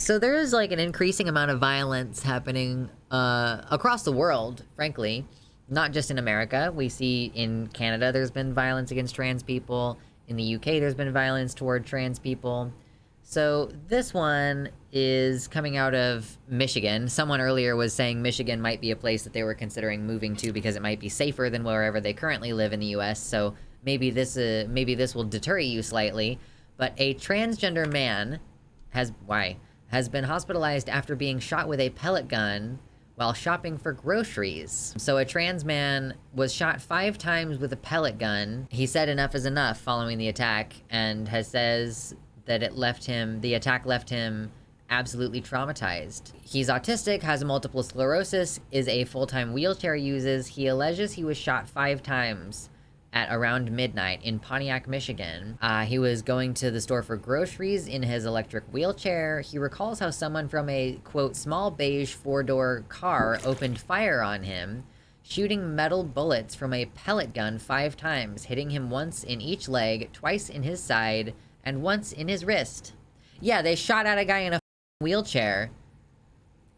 So there is like an increasing amount of violence happening across the world, frankly. Not just in America. We see in Canada there's been violence against trans people. In the UK there's been violence toward trans people. So this one is coming out of Michigan. Someone earlier was saying Michigan might be a place that they were considering moving to because it might be safer than wherever they currently live in the US. So maybe this will deter you slightly. But a transgender man has been hospitalized after being shot with a pellet gun while shopping for groceries. So a trans man was shot 5 times with a pellet gun. He said enough is enough following the attack, and says that the attack left him absolutely traumatized. He's autistic, has multiple sclerosis, is a full-time wheelchair user. He alleges he was shot 5 times at around midnight in Pontiac, Michigan. He was going to the store for groceries in his electric wheelchair. He recalls how someone from a, quote, small beige 4-door car opened fire on him, shooting metal bullets from a pellet gun 5 times, hitting him once in each leg, twice in his side, and once in his wrist. Yeah, they shot at a guy in a wheelchair.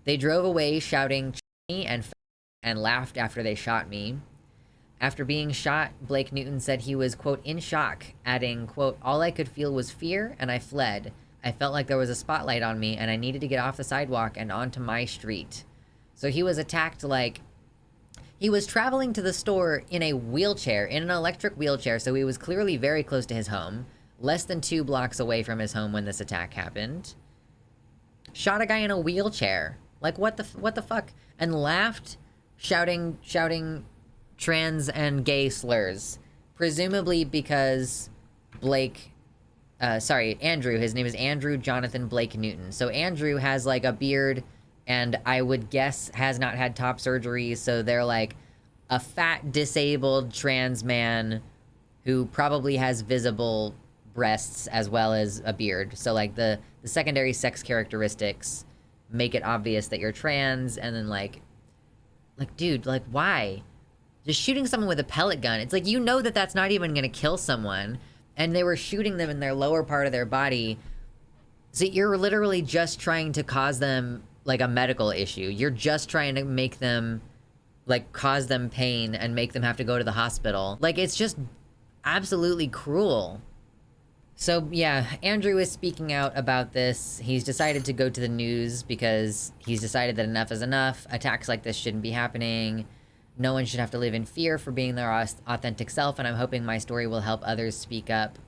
They drove away shouting and laughed after they shot me. After being shot, Blake Newton said he was, quote, in shock, adding, quote, all I could feel was fear, and I fled. I felt like there was a spotlight on me, and I needed to get off the sidewalk and onto my street. So he was attacked like... He was traveling to the store in a wheelchair, in an electric wheelchair, so he was clearly very close to his home, less than 2 blocks away from his home when this attack happened. Shot a guy in a wheelchair. Like, what the fuck? And laughed, shouting trans and gay slurs, presumably because Andrew, his name is Andrew Jonathan Blake Newton. So Andrew has like a beard and I would guess has not had top surgery, so they're like a fat, disabled trans man who probably has visible breasts as well as a beard. So like the secondary sex characteristics make it obvious that you're trans, and then like dude, like why? Just shooting someone with a pellet gun. It's like, you know that that's not even gonna kill someone. And they were shooting them in their lower part of their body. So you're literally just trying to cause them, like, a medical issue. You're just trying to make them, like, cause them pain and make them have to go to the hospital. Like, it's just absolutely cruel. So, yeah, Andrew is speaking out about this. He's decided to go to the news because he's decided that enough is enough. Attacks like this shouldn't be happening. No one should have to live in fear for being their authentic self, and I'm hoping my story will help others speak up.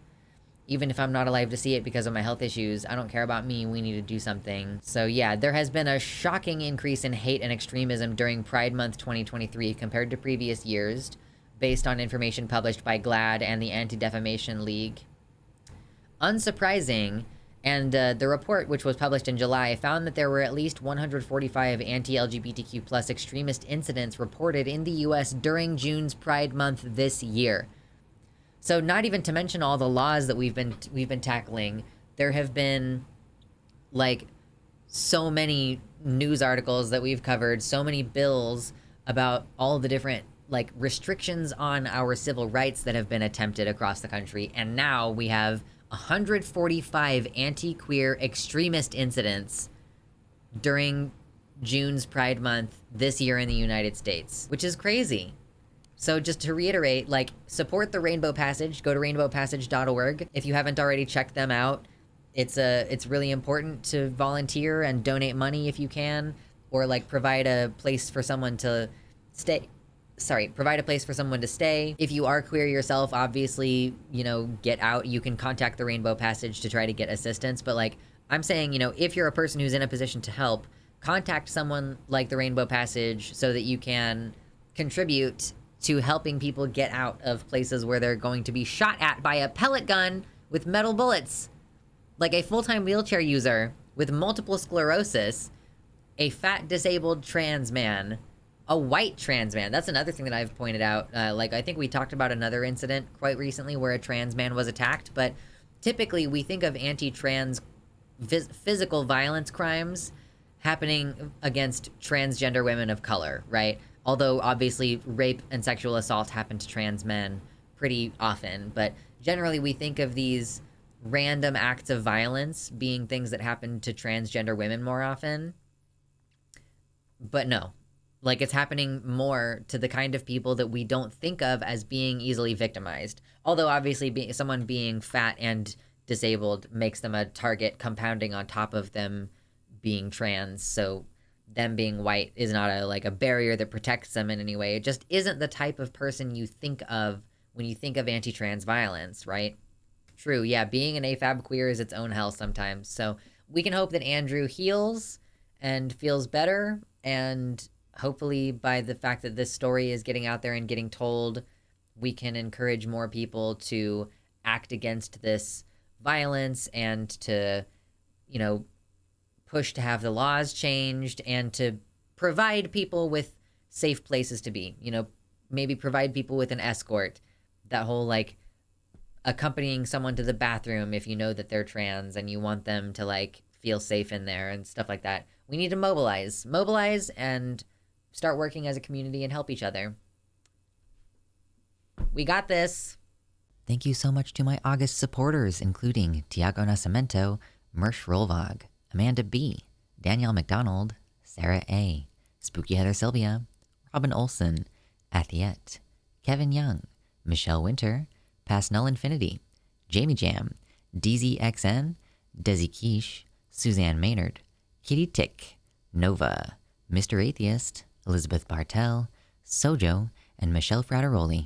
Even if I'm not alive to see it because of my health issues, I don't care about me, we need to do something. So yeah, there has been a shocking increase in hate and extremism during Pride Month 2023 compared to previous years, based on information published by GLAAD and the Anti-Defamation League. Unsurprising, and the report, which was published in July, found that there were at least 145 anti-LGBTQ+ extremist incidents reported in the US during June's Pride Month this year. So not even to mention all the laws that we've been tackling. There have been, like, so many news articles that we've covered, so many bills about all the different, like, restrictions on our civil rights that have been attempted across the country, and now we have 145 anti-queer extremist incidents during June's Pride Month this year in the United States, which is crazy. So just to reiterate, like, support the Rainbow Passage. Go to rainbowpassage.org. If you haven't already checked them out, it's really important to volunteer and donate money if you can, or like provide a place for someone to stay. Provide a place for someone to stay. If you are queer yourself, obviously, you know, get out. You can contact the Rainbow Passage to try to get assistance. But like, I'm saying, you know, if you're a person who's in a position to help, contact someone like the Rainbow Passage so that you can contribute to helping people get out of places where they're going to be shot at by a pellet gun with metal bullets. Like a full-time wheelchair user with multiple sclerosis, a fat, disabled trans man, a white trans man. That's another thing that I've pointed out. Like, I think we talked about another incident quite recently where a trans man was attacked, but typically we think of anti-trans physical violence crimes happening against transgender women of color, right? Although, obviously, rape and sexual assault happen to trans men pretty often, but generally we think of these random acts of violence being things that happen to transgender women more often. But no, like it's happening more to the kind of people that we don't think of as being easily victimized. Although obviously someone being fat and disabled makes them a target, compounding on top of them being trans. So them being white is not a barrier that protects them in any way. It just isn't the type of person you think of when you think of anti-trans violence, right? True, yeah, being an AFAB queer is its own hell sometimes. So we can hope that Andrew heals and feels better, and hopefully by the fact that this story is getting out there and getting told, we can encourage more people to act against this violence and to, you know, push to have the laws changed and to provide people with safe places to be. You know, maybe provide people with an escort. That whole like accompanying someone to the bathroom if you know that they're trans and you want them to like feel safe in there and stuff like that. We need to mobilize and start working as a community and help each other. We got this. Thank you so much to my August supporters, including Tiago Nascimento, Mersh Rolvog, Amanda B, Danielle McDonald, Sarah A, Spooky Heather Sylvia, Robin Olson, Athiette, Kevin Young, Michelle Winter, Past Null Infinity, Jamie Jam, DZXN, Desi Quiche, Suzanne Maynard, Kitty Tick, Nova, Mr. Atheist, Elizabeth Bartell, Sojo, and Michelle Frateroli.